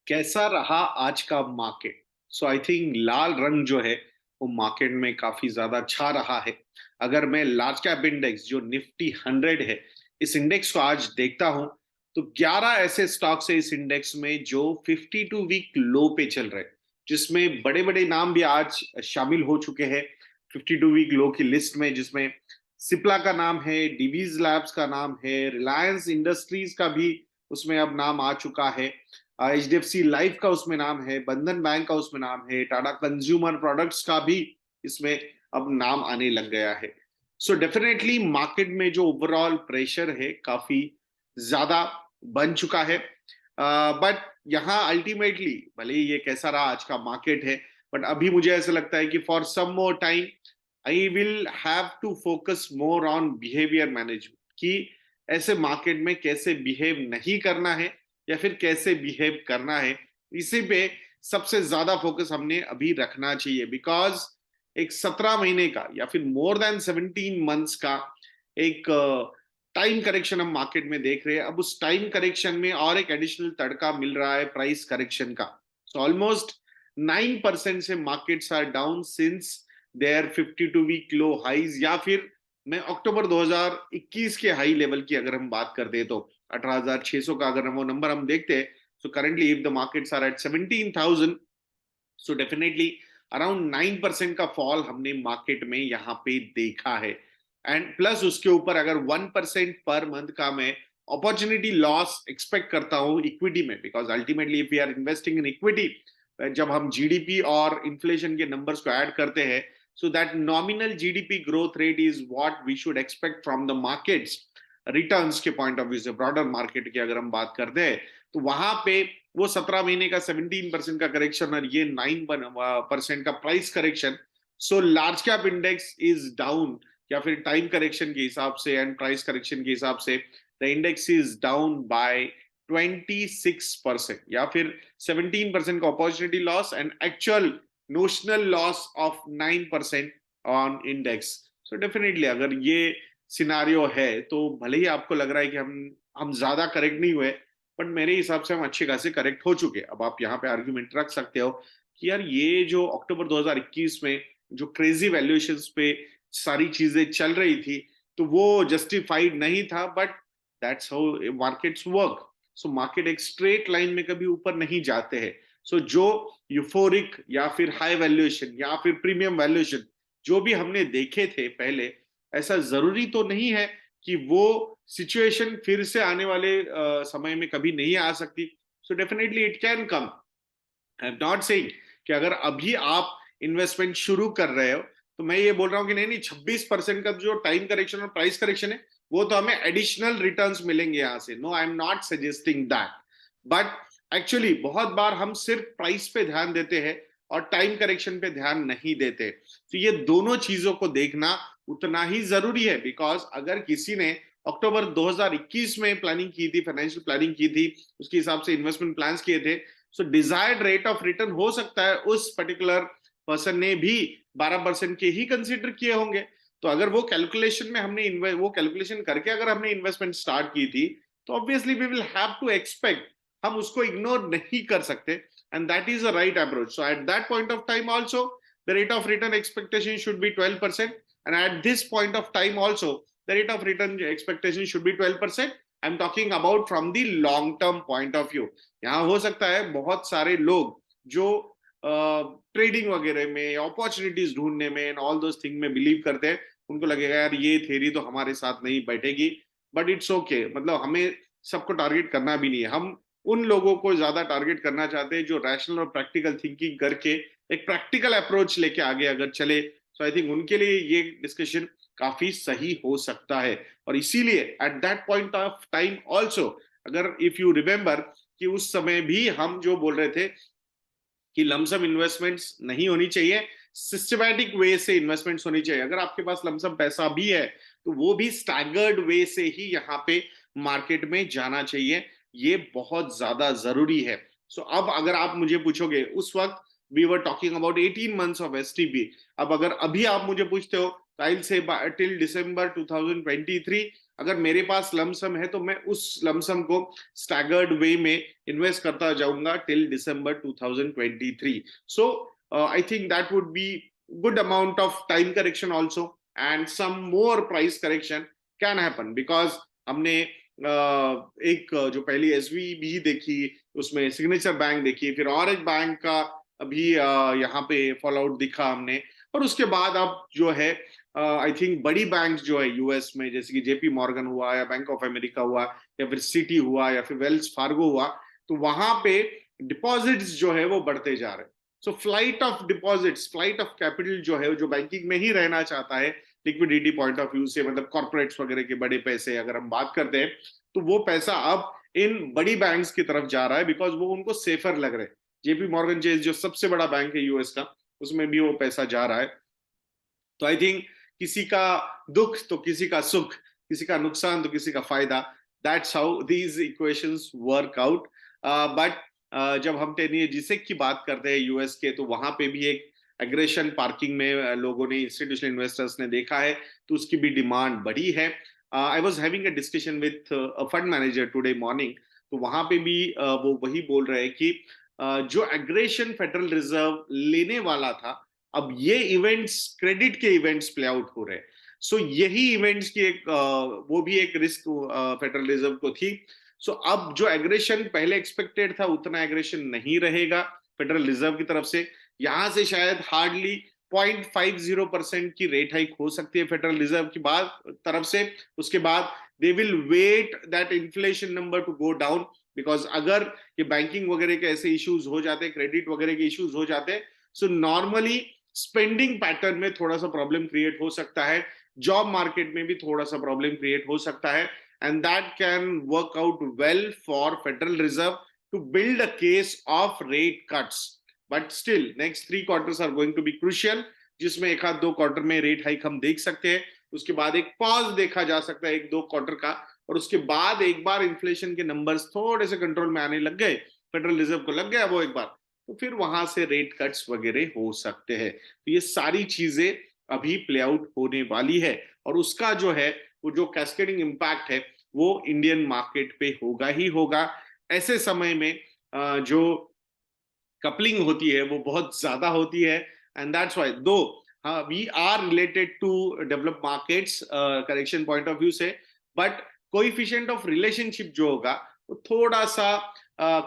कैसा रहा आज का मार्केट? सो आई थिंक लाल रंग जो है वो मार्केट में काफी ज्यादा छा रहा है। अगर मैं लार्ज कैप इंडेक्स जो निफ्टी 100 है, इस इंडेक्स को आज देखता हूं तो 11 ऐसे स्टॉक्स है इस इंडेक्स में जो 52 वीक लो पे चल रहे हैं, जिसमें बड़े बड़े नाम भी आज शामिल हो चुके हैं 52 वीक लो की लिस्ट में, जिसमें सिप्ला का नाम है, डीवीज लैब्स का नाम है, रिलायंस इंडस्ट्रीज का भी उसमें अब नाम आ चुका है, एचडीएफसी लाइफ का उसमें नाम है, बंधन बैंक का उसमें नाम है, टाटा कंज्यूमर प्रोडक्ट्स का भी इसमें अब नाम आने लग गया है। सो डेफिनेटली मार्केट में जो ओवरऑल प्रेशर है काफी ज्यादा बन चुका है। बट यहाँ अल्टीमेटली भले ही ये कैसा रहा आज का मार्केट है, बट अभी मुझे ऐसा लगता है कि for some more time I will have to focus more on behaviour management, कि ऐसे मार्केट में कैसे बिहेव नहीं करना है या फिर कैसे बिहेव करना है। इसी पे सबसे ज्यादा फोकस हमने अभी रखना चाहिए, बिकॉज एक 17 महीने का या फिर मोर देन 17 मंथ्स का एक टाइम करेक्शन हम मार्केट में देख रहे हैं। अब उस टाइम करेक्शन में और एक एडिशनल तड़का मिल रहा है प्राइस करेक्शन का। सो ऑलमोस्ट 9% से markets are down since their 52 week low highs, या फिर मैं अक्टूबर 2021 के हाई लेवल की अगर हम बात करते हैं तो 18,600 का अगर वो नंबर हम देखते हैं, so currently if the markets are at 17,000, so definitely around 9% का फॉल हमने मार्केट में यहाँ पे देखा है। एंड प्लस उसके ऊपर अगर 1% पर मंथ का मैं अपॉर्चुनिटी लॉस एक्सपेक्ट करता हूँ इक्विटी में, because ultimately if we are investing in equity, जब हम जीडीपी और इन्फ्लेशन के नंबर्स को ऐड करते हैं, so that nominal GDP growth rate is what we should expect from the markets returns के पॉइंट ऑफ व्यू से, ब्रॉडर मार्केट की अगर हम बात करते हैं तो वहां पे वो 17 महीने का 17% का करेक्शन और ये 9% का price correction, so large cap index is down, या फिर टाइम करेक्शन के हिसाब से एंड प्राइस करेक्शन के हिसाब से the index is down by 26%, या फिर 17% का opportunity loss and actual notional loss of 9% on index. So definitely अगर ये सिनारियो है तो भले ही आपको लग रहा है कि हम ज्यादा करेक्ट नहीं हुए, बट मेरे हिसाब से हम अच्छे खासे करेक्ट हो चुके। अब आप यहाँ पे आर्ग्यूमेंट रख सकते हो कि यार ये जो अक्टूबर 2021 में जो क्रेजी वैल्यूएशंस पे सारी चीजें चल रही थी तो वो जस्टिफाइड नहीं था, but that's how markets work. So market एक स्ट्रेट लाइन में कभी ऊपर नहीं जाते हैं। सो जो यूफोरिक या फिर हाई वैल्यूएशन या फिर प्रीमियम वैल्यूएशन जो भी हमने देखे थे पहले, ऐसा जरूरी तो नहीं है कि वो सिचुएशन फिर से आने वाले समय में कभी नहीं आ सकती। So definitely it can come. I am not saying कि अगर अभी आप इन्वेस्टमेंट शुरू कर रहे हो तो मैं ये बोल रहा हूँ कि नहीं नहीं 26% का जो टाइम करेक्शन और प्राइस करेक्शन है वो तो हमें एडिशनल रिटर्न्स मिलेंगे यहां से। No, I am not suggesting that, but actually बहुत बार हम सिर्फ प्राइस पे ध्यान देते हैं और टाइम करेक्शन पे ध्यान नहीं देते। तो ये दोनों चीजों को देखना उतना ही जरूरी है, बिकॉज अगर किसी ने अक्टूबर 2021 में प्लानिंग की थी, फाइनेंशियल प्लानिंग की थी, उसके हिसाब से इन्वेस्टमेंट प्लान्स किए थे, सो डिजायर्ड रेट ऑफ रिटर्न हो सकता है उस पर्टिकुलर पर्सन ने भी 12% के ही कंसिडर किए होंगे। तो अगर वो कैलकुलेशन में हमने वो कैलकुलेशन करके अगर हमने इन्वेस्टमेंट स्टार्ट की थी तो obviously we will have to expect, हम उसको इग्नोर नहीं कर सकते, and that is a right approach. So at that point of time also the rate of return expectation should be 12%, and at this point of time also the rate of return expectation should be 12%। I am talking about from the long term point of view. यहाँ हो सकता है बहुत सारे लोग जो trading वगैरह में, अपॉर्चुनिटीज ढूंढने में एंड ऑल दोस थिंग में बिलीव करते हैं, उनको लगेगा यार ये थ्योरी तो हमारे साथ नहीं बैठेगी, बट इट्स ओके। मतलब हमें सबको टारगेट करना भी नहीं है, हम उन लोगों को ज्यादा टारगेट करना चाहते हैं जो रैशनल और प्रैक्टिकल थिंकिंग करके एक प्रैक्टिकल अप्रोच लेके आगे अगर चले। सो आई थिंक उनके लिए ये डिस्कशन काफी सही हो सकता है। और इसीलिए eight that point of time also, अगर इफ यू रिमेंबर कि उस समय भी हम जो बोल रहे थे कि लमसम इन्वेस्टमेंट्स नहीं होनी चाहिए, सिस्टमैटिक वे से इन्वेस्टमेंट्स होनी चाहिए। अगर आपके पास लमसम पैसा भी है तो वो भी स्टैगर्ड वे से ही यहाँ पे मार्केट में जाना चाहिए, ये बहुत ज्यादा जरूरी है। सो अब अगर आप मुझे पूछोगे, उस वक्त we were talking about 18 months of STP. अब अगर अभी आप मुझे पूछते हो तो आई विल से टिल दिसंबर 2023 अगर मेरे पास लमसम है तो मैं उस लमसम को स्टैगर्ड वे में इन्वेस्ट करता जाऊंगा till December 2023. So I think that would be good amount of time correction also and some more price correction can happen because हमने एक जो पहली एसवीबी देखी, उसमें सिग्नेचर बैंक देखी, फिर और एक बैंक का अभी यहाँ पे फॉल आउट दिखा हमने, और उसके बाद अब जो है आई थिंक बड़ी बैंक जो है यूएस में, जैसे कि जेपी मॉर्गन हुआ या बैंक ऑफ अमेरिका हुआ या फिर सिटी हुआ या फिर वेल्स फार्गो हुआ, तो वहां पे डिपॉजिट्स जो है वो बढ़ते जा रहे हैं. So flight of deposits, flight of capital जो है, जो बैंकिंग में ही रहना चाहता है लिक्विडिटी पॉइंट ऑफ व्यू से, मतलब कॉर्पोरेट्स वगैरह के बड़े पैसे अगर हम बात करते हैं, तो वो पैसा अब इन बड़ी बैंक्स की तरफ जा रहा है बिकॉज वो उनको सेफर लग रहे हैं. जेपी मॉर्गन चेज जो सबसे बड़ा बैंक है यूएस का, उसमें भी वो पैसा जा रहा है. तो आई थिंक किसी का दुख तो किसी का सुख, किसी का नुकसान तो किसी का फायदा, that's how these equations work out. But जब हम 10 ईयर जीसेक की बात करते हैं यूएस के, तो वहां पे भी एक एग्रेशन पार्किंग में लोगों ने, इंस्टीट्यूशनल इन्वेस्टर्स ने देखा है, तो उसकी भी डिमांड बढ़ी है. I was having a discussion with a fund manager today morning, तो वहां पे भी वो वही बोल रहे हैं कि जो एग्रेशन फेडरल रिजर्व लेने वाला था, अब ये इवेंट्स क्रेडिट के इवेंट्स प्ले आउट हो रहे हैं. सो यही इवेंट्स की एक वो भी एक रिस्क फेडरल रिजर्व को थी. सो अब जो एग्रेशन पहले एक्सपेक्टेड था, उतना एग्रेशन नहीं रहेगा फेडरल रिजर्व की तरफ से. यहां से शायद हार्डली 0.50% की रेट हाइक हो सकती है फेडरल रिजर्व की तरफ से. उसके बाद they will wait that inflation number to go down, because अगर ये बैंकिंग वगैरह के ऐसे इश्यूज हो जाते, क्रेडिट वगैरह के इश्यूज हो जाते, सो नॉर्मली स्पेंडिंग पैटर्न में थोड़ा सा प्रॉब्लम क्रिएट हो सकता है, जॉब मार्केट में भी थोड़ा सा प्रॉब्लम क्रिएट हो सकता है, and that can work out well for Federal Reserve to build a case of rate cuts. But still, next 3 quarters are going to be crucial, जिसमें एक आध 2 क्वार्टर में रेट हाइक हम देख सकते हैं. उसके बाद एक पॉज देखा जा सकता है 1-2 क्वार्टर का, और उसके बाद एक बार इन्फ्लेशन के नंबर्स थोड़े से कंट्रोल में आने लग गए, फेडरल रिजर्व को लग गया वो एक बार, तो फिर वहां से रेट कट्स वगैरह हो सकते हैं. तो ये सारी चीजें अभी प्ले आउट होने वाली है, और उसका जो है वो जो कैस्केडिंग इम्पैक्ट है वो इंडियन मार्केट पे होगा ही होगा. ऐसे समय में जो कपलिंग होती है वो बहुत ज्यादा होती है, and that's why though we are related to develop markets correction point of view से, बट कोएफिशिएंट ऑफ रिलेशनशिप जो होगा वो थोड़ा सा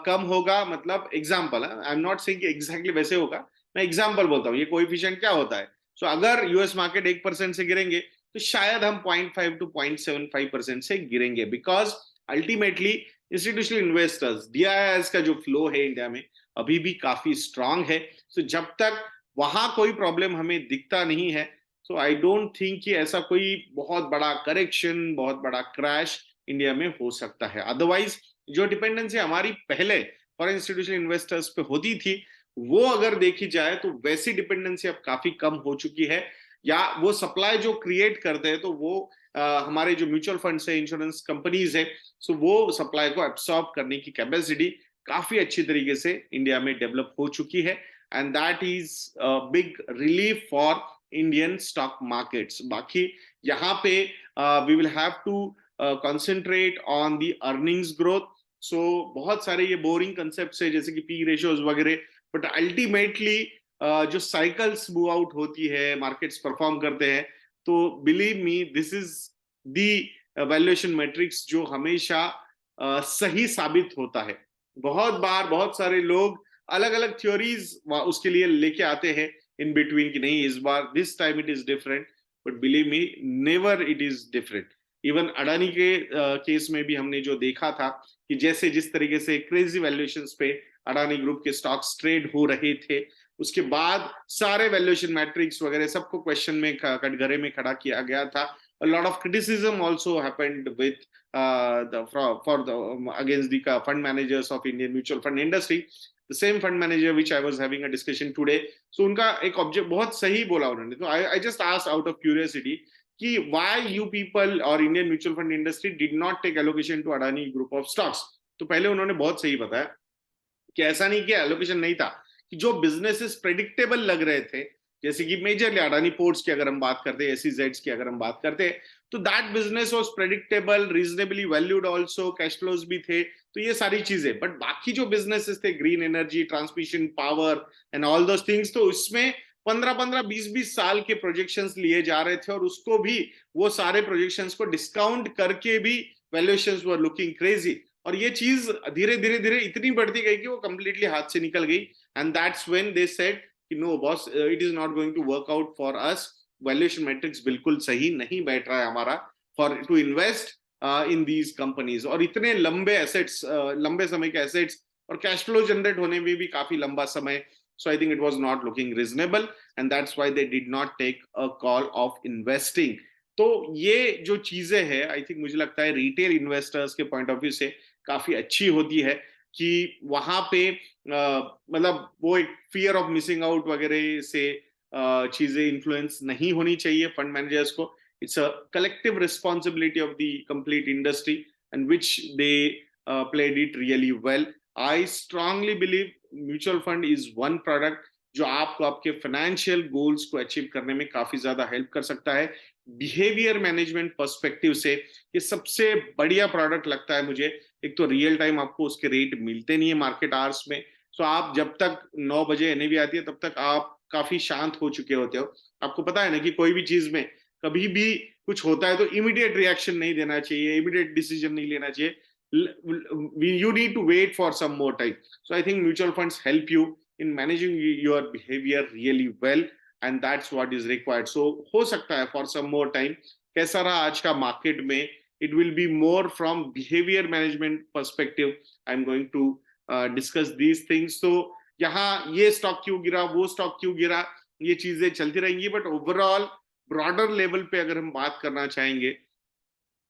कम होगा. मतलब example, I am not saying exactly वैसे होगा, मैं एग्जांपल बोलता हूँ. ये कोएफिशिएंट क्या होता है? सो अगर यूएस मार्केट 1% से गिरेंगे, तो शायद हम 0.5 to 0.75% से गिरेंगे, बिकॉज अल्टीमेटली इंस्टीट्यूशनल इन्वेस्टर्स, डीआईआईएस का जो फ्लो है इंडिया में अभी भी काफी स्ट्रांग है. सो जब तक वहां कोई प्रॉब्लम हमें दिखता नहीं है, सो आई डोंट थिंक कि ऐसा कोई बहुत बड़ा करेक्शन, बहुत बड़ा क्रैश इंडिया में हो सकता है. अदरवाइज जो डिपेंडेंसी हमारी पहले फॉरेन इंस्टीट्यूशनल इन्वेस्टर्स पे होती थी, वो अगर देखी जाए तो वैसी डिपेंडेंसी अब काफी कम हो चुकी है. या वो सप्लाई जो क्रिएट करते हैं, तो वो हमारे जो म्यूचुअल फंड्स है, इंश्योरेंस कंपनीज है, सो वो सप्लाई को एब्सॉर्ब करने की कैपेसिटी काफी अच्छी तरीके से इंडिया में डेवलप हो चुकी है, and that is big relief for Indian stock markets. बाकी यहाँ पे we will have to concentrate on the earnings growth. So बहुत सारे ये बोरिंग कंसेप्ट्स है जैसे कि पी रेशियोज वगैरह, बट अल्टीमेटली जो साइकिल्स मूव आउट होती है, मार्केट्स परफॉर्म करते हैं, तो believe me this is the valuation matrix जो हमेशा सही साबित होता है. बहुत बार बहुत सारे लोग अलग अलग थ्योरीज उसके लिए लेके आते हैं इन बिटवीन कि नहीं इस बार this time it is different, but believe me never it is different. Even Adani के केस में भी हमने जो देखा था कि जैसे जिस तरीके से क्रेजी वैल्यूएशंस पे अडानी ग्रुप के स्टॉक्स ट्रेड हो रहे थे, उसके बाद सारे वैल्यूएशन मैट्रिक्स वगैरह सबको क्वेश्चन में कटघरे में खड़ा किया गया था. A lot of criticism also happened with for the against the fund managers of Indian mutual fund industry. The same fund manager which I was having a discussion today, so उनका एक object बहुत सही बोला उन्होंने. तो I just asked out of curiosity कि why you people or Indian mutual fund industry did not take allocation to Adani group of stocks. तो पहले उन्होंने बहुत सही बताया कि ऐसा नहीं किया, एलोकेशन नहीं था, कि जो बिजनेसेस प्रेडिक्टेबल लग रहे थे, जैसे कि मेजरली अडानी पोर्ट्स की अगर हम बात करते हैं, एसईजेड्स की अगर हम बात करते हैं, तो that business was predictable, reasonably valued also, cash flows भी थे, तो ये सारी चीजें। बट बाकी जो बिजनेसेस थे, green energy, transmission, power and all those things, तो उसमें 15-15, 20-20 साल के प्रोजेक्शंस लिए जा रहे थे, और उसको भी वो सारे प्रोजेक्शंस को डिस्काउंट करके भी वैल्यूएशंस वर लुकिंग क्रेजी। और ये चीज धीरे धीरे धीरे इतनी बढ़ती गई कि वो कंप्लीटली हाथ से निकल गई, and that's when they said कि no boss, it is not going to work out for us, valuation matrix बिल्कुल सही नहीं बैठ रहा है हमारा for to invest in these companies. और इतने लंबे एसेट्स, लंबे समय के एसेट्स, और कैश फ्लो जनरेट होने में भी काफी लंबा समय, so I think it was not looking reasonable, and that's why they did not take a call of investing. तो ये जो चीजें हैं, आई थिंक मुझे लगता है रिटेल इन्वेस्टर्स के पॉइंट ऑफ व्यू से काफी अच्छी होती है कि वहां पे मतलब वो एक फियर ऑफ मिसिंग आउट वगैरह से चीजें इन्फ्लुएंस नहीं होनी चाहिए फंड मैनेजर्स को। It's a collective responsibility of the complete industry, and which they played it really well. I strongly believe mutual fund is one product जो आपको आपके फाइनेंशियल गोल्स को अचीव करने में काफी ज्यादा हेल्प कर सकता है। बिहेवियर मैनेजमेंट पर्सपेक्टिव से ये सबसे बढ़िया प्रोडक्ट लगता है मुझे। एक तो रियल टाइम आपको उसके रेट मिलते नहीं है मार्केट आवर्स में, सो आप जब तक 9 बजे एनएवी आती है तब तक आप काफी शांत हो चुके होते हो। आपको पता है ना कि कोई भी चीज में कभी भी कुछ होता है तो इमीडिएट रिएक्शन नहीं देना चाहिए, इमीडिएट डिसीजन नहीं लेना चाहिए, you need to wait for some more time. So I think mutual funds help you in managing your behavior really well, and that's what is required. So हो सकता है for some more time, कैसा रहा आज का market में, it will be more from behavior management perspective. I'm going to discuss these things. तो यहाँ ये स्टॉक क्यों गिरा, वो स्टॉक क्यों गिरा, ये चीजें चलती रहेंगी, बट ओवरऑल ब्रॉडर लेवल पे अगर हम बात करना चाहेंगे,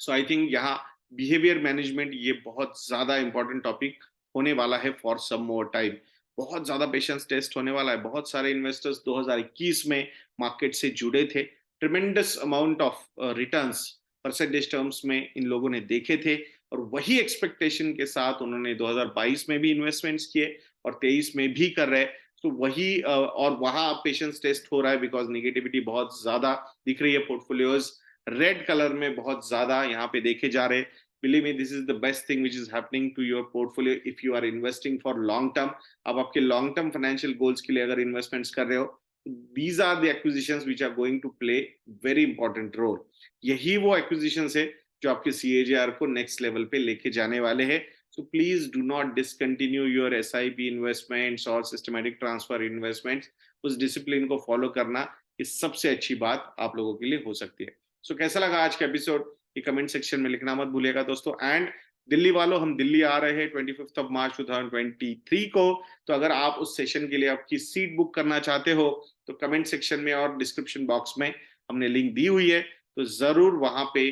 सो आई थिंक यहाँ बिहेवियर मैनेजमेंट ये बहुत ज्यादा इंपॉर्टेंट टॉपिक होने वाला है फॉर सम मोर टाइम। बहुत ज्यादा पेशेंस टेस्ट होने वाला है। बहुत सारे इन्वेस्टर्स 2021 में मार्केट से जुड़े थे, tremendous amount of returns percentage terms में इन लोगों ने देखे थे, और वही एक्सपेक्टेशन के साथ उन्होंने 2022 में भी इन्वेस्टमेंट्स किए और 23 में भी कर रहे। तो वही और वहां पेशेंस टेस्ट हो रहा है बिकॉज निगेटिविटी बहुत ज्यादा दिख रही है, पोर्टफोलियोज रेड कलर में बहुत ज्यादा यहाँ पे देखे जा रहे। Believe me, this is the best thing which is happening to your portfolio if you are investing for long term. अब आपके लॉन्ग टर्म फाइनेंशियल गोल्स के लिए अगर इन्वेस्टमेंट्स कर रहे हो, these are the acquisitions which are going to play very important role. यही वो एक्विजिशंस है जो आपके सीएजीआर को नेक्स्ट लेवल पे लेके जाने वाले हैं। So please do not discontinue your SIP investments और systematic transfer investments। उस डिसिप्लिन को फॉलो करना ये सबसे अच्छी बात आप लोगों के लिए हो सकती है। सो कैसा लगा आज का एपिसोड, ये कमेंट सेक्शन में लिखना मत भूलिएगा दोस्तों। एंड दिल्ली वालों, हम दिल्ली आ रहे हैं 25 मार्च 2023 को, तो अगर आप उस सेशन के लिए आपकी सीट बुक करना चाहते हो तो कमेंट सेक्शन में और डिस्क्रिप्शन बॉक्स में हमने लिंक दी हुई है, तो जरूर वहां पे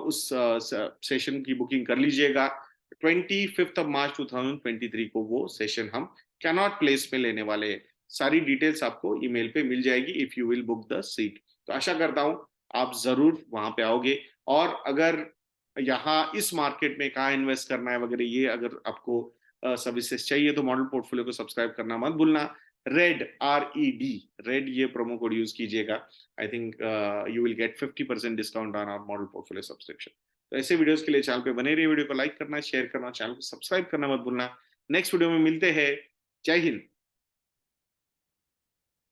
उस सेशन की बुकिंग कर लीजिएगा। 25 मार्च 2023 को वो सेशन हम कैनॉट प्लेस में लेने वाले हैं। सारी डिटेल्स आपको ईमेल पे मिल जाएगी if you will book the seat. तो आशा करता हूं आप जरूर वहां पे आओगे। और अगर यहाँ इस मार्केट में कहाँ इन्वेस्ट करना है वगैरह, ये अगर आपको सर्विसेज चाहिए तो मॉडल पोर्टफोलियो को सब्सक्राइब करना मत भूलना। रेड RED, रेड ये प्रोमो कोड यूज कीजिएगा। I think you will get 50% discount on our model portfolio subscription. तो ऐसे वीडियोस के लिए चैनल पे बने रहिए, वीडियो को लाइक करना, शेयर करना, चैनल को सब्सक्राइब करना मत भूलना। नेक्स्ट वीडियो में मिलते हैं। जय हिंद।